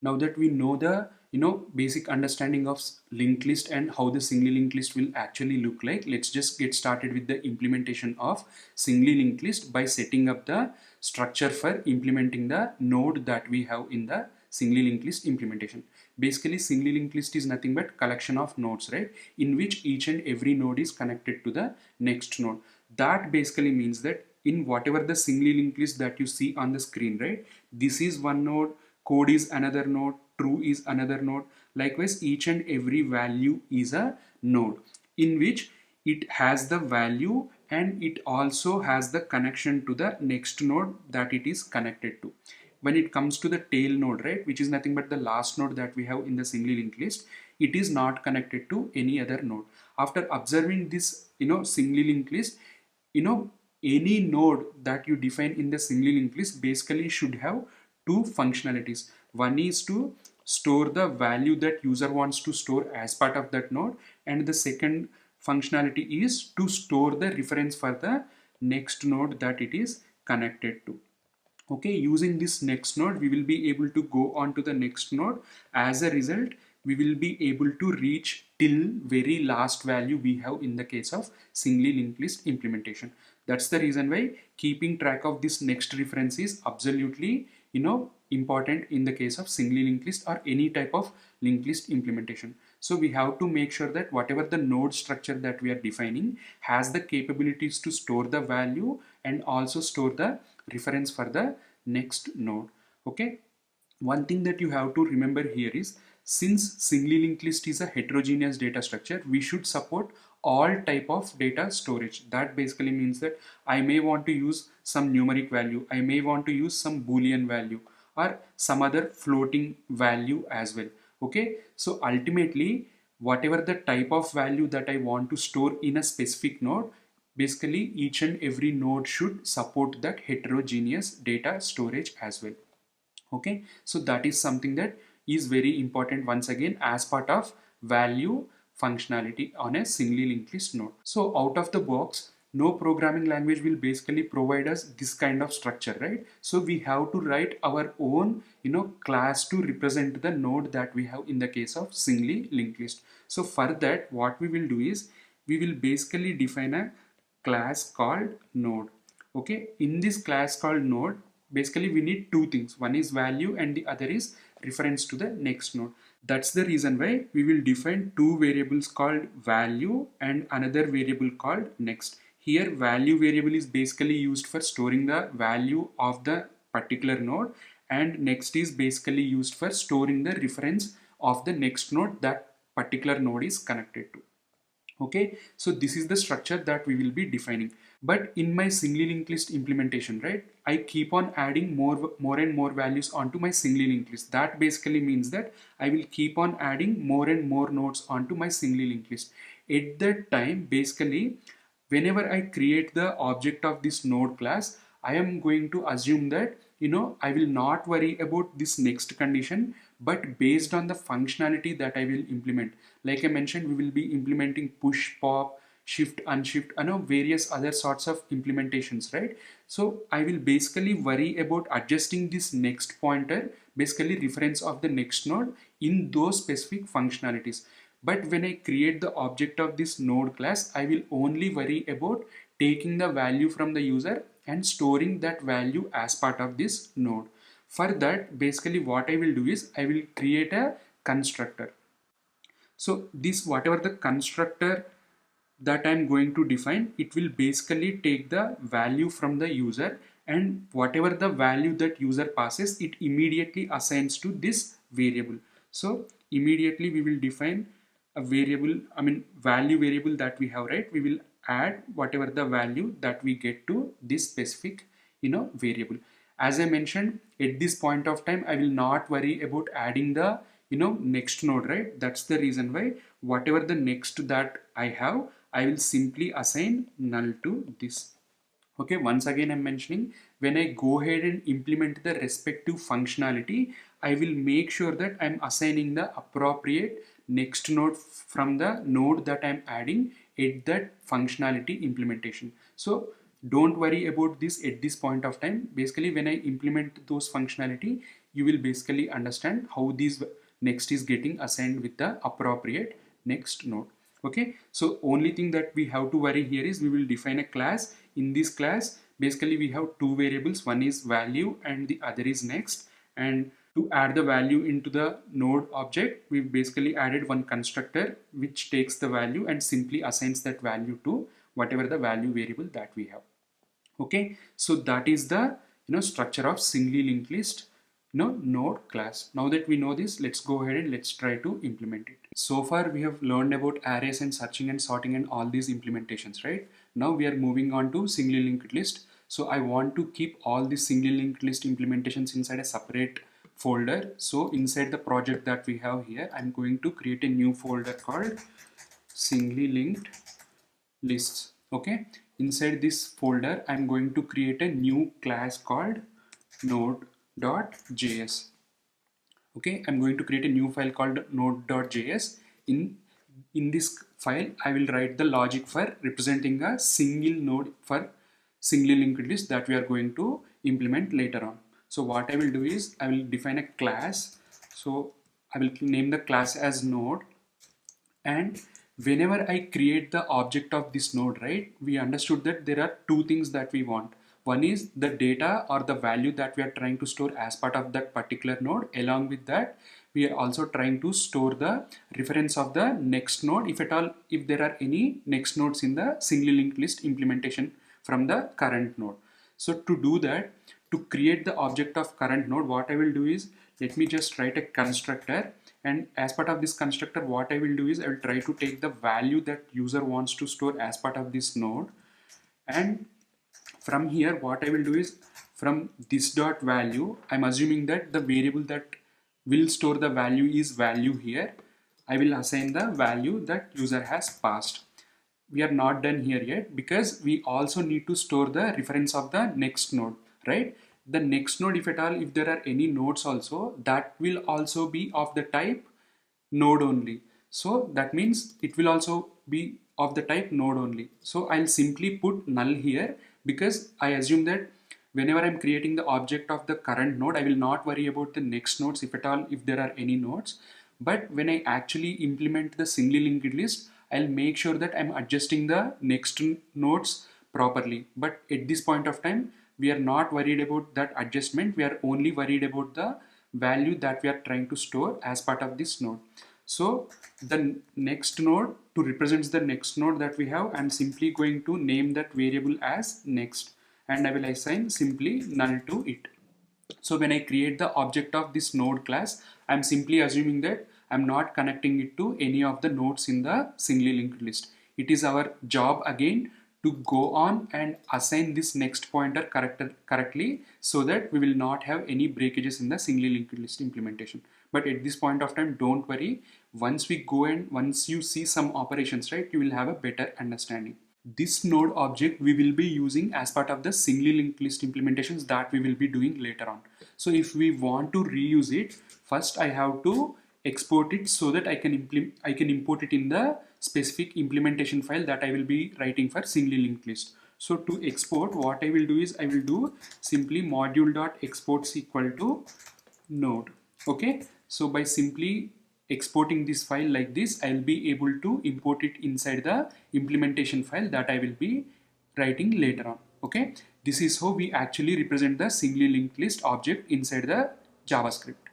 Now that we know the basic understanding of linked list and how the singly linked list will actually look like, let's just get started with the implementation of singly linked list by setting up the structure for implementing the node that we have in the singly linked list implementation. Basically, singly linked list is nothing but collection of nodes, right, in which each and every node is connected to the next node. That basically means that in whatever the singly linked list that you see on the screen, right, this is one node, code is another node, true is another node. Likewise, each and every value is a node in which it has the value and it also has the connection to the next node that it is connected to. When it comes to the tail node, right, which is nothing but the last node that we have in the singly linked list, it is not connected to any other node. After observing this singly linked list, any node that you define in the singly linked list basically should have two functionalities. One is to store the value that user wants to store as part of that node, and the second functionality is to store the reference for the next node that it is connected to. Okay, using this next node we will be able to go on to the next node. As a result, we will be able to reach till very last value we have in the case of singly linked list implementation. That's the reason why keeping track of this next reference is absolutely important in the case of singly linked list or any type of linked list implementation. So we have to make sure that whatever the node structure that we are defining has the capabilities to store the value and also store the reference for the next node. Okay, one thing that you have to remember here is, since singly linked list is a heterogeneous data structure, we should support all type of data storage. That basically means that I may want to use some numeric value, I may want to use some boolean value or some other floating value as well. Okay, so ultimately whatever the type of value that I want to store in a specific node, basically each and every node should support that heterogeneous data storage as well. Okay, so that is something that is very important once again as part of value functionality on a singly linked list node. So out of the box, no programming language will basically provide us this kind of structure, right? So we have to write our own class to represent the node that we have in the case of singly linked list. So for that, what we will do is we will basically define a class called node. Okay, in this class called node, basically we need two things. One is value and the other is reference to the next node. That's the reason why we will define two variables called value and another variable called next. Here value variable is basically used for storing the value of the particular node, and next is basically used for storing the reference of the next node that particular node is connected to. Okay, so this is the structure that we will be defining. But in my singly linked list implementation, right, I keep on adding more and more values onto my singly linked list. That basically means that I will keep on adding more and more nodes onto my singly linked list. At that time, basically whenever I create the object of this node class, I am going to assume that I will not worry about this next condition, but based on the functionality that I will implement. Like I mentioned, we will be implementing push, pop, shift, unshift, various other sorts of implementations, right? So I will basically worry about adjusting this next pointer, basically reference of the next node in those specific functionalities. But when I create the object of this node class, I will only worry about taking the value from the user and storing that value as part of this node. For that, basically what I will do is I will create a constructor. So this whatever the constructor that I'm going to define, it will basically take the value from the user, and whatever the value that user passes, it immediately assigns to this variable. So immediately we will define a variable, value variable that we have, right? We will add whatever the value that we get to this specific variable. As I mentioned, at this point of time I will not worry about adding the next node, right? That's the reason why whatever the next that I have, I will simply assign null to this. Okay, once again I'm mentioning, when I go ahead and implement the respective functionality, I will make sure that I'm assigning the appropriate next node from the node that I'm adding at that functionality implementation. So don't worry about this at this point of time. Basically when I implement those functionality, you will basically understand how these next is getting assigned with the appropriate next node. Okay, so only thing that we have to worry here is we will define a class. In this class basically we have two variables, one is value and the other is next, and to add the value into the node object we basically added one constructor which takes the value and simply assigns that value to whatever the value variable that we have. Okay, so that is the structure of singly linked list node class. Now that we know this, let's go ahead and let's try to implement it. So far we have learned about arrays and searching and sorting and all these implementations, right? Now we are moving on to singly linked list. So I want to keep all these singly linked list implementations inside a separate folder. So inside the project that we have here, I'm going to create a new folder called singly linked lists. Okay, inside this folder I'm going to create a new class called node.js. Okay, I'm going to create a new file called node.js. In this file I will write the logic for representing a single node for singly linked list that we are going to implement later on. So what I will do is I will define a class. So I will name the class as node, and whenever I create the object of this node, right, we understood that there are two things that we want. One is the data or the value that we are trying to store as part of that particular node. Along with that, we are also trying to store the reference of the next node, if at all, if there are any next nodes in the singly linked list implementation from the current node. So to do that, to create the object of current node, what I will do is, let me just write a constructor, and as part of this constructor what I will do is I will try to take the value that user wants to store as part of this node, and from here what I will do is, from this dot value, I'm assuming that the variable that will store the value is value here. I will assign the value that user has passed. We are not done here yet because we also need to store the reference of the next node, right? The next node, if at all, if there are any nodes also, that will also be of the type node only. So that means it will also be of the type node only. So I'll simply put null here because I assume that whenever I'm creating the object of the current node, I will not worry about the next nodes, if at all, if there are any nodes. But when I actually implement the singly linked list, I'll make sure that I'm adjusting the next nodes properly. But at this point of time, we are not worried about that adjustment. We are only worried about the value that we are trying to store as part of this node. So the next node, to represent the next node that we have, I'm simply going to name that variable as next, and I will assign simply null to it. So when I create the object of this node class, I'm simply assuming that I'm not connecting it to any of the nodes in the singly linked list. It is our job again to go on and assign this next pointer correctly so that we will not have any breakages in the singly linked list implementation. But at this point of time, don't worry. Once we go and once you see some operations, right, you will have a better understanding. This node object we will be using as part of the singly linked list implementations that we will be doing later on. So if we want to reuse it, first I have to export it so that I can import it in the specific implementation file that I will be writing for singly linked list. So to export, what I will do is I will do simply module.exports equal to node. Okay, so by simply exporting this file like this, I'll be able to import it inside the implementation file that I will be writing later on. Okay, this is how we actually represent the singly linked list object inside the JavaScript.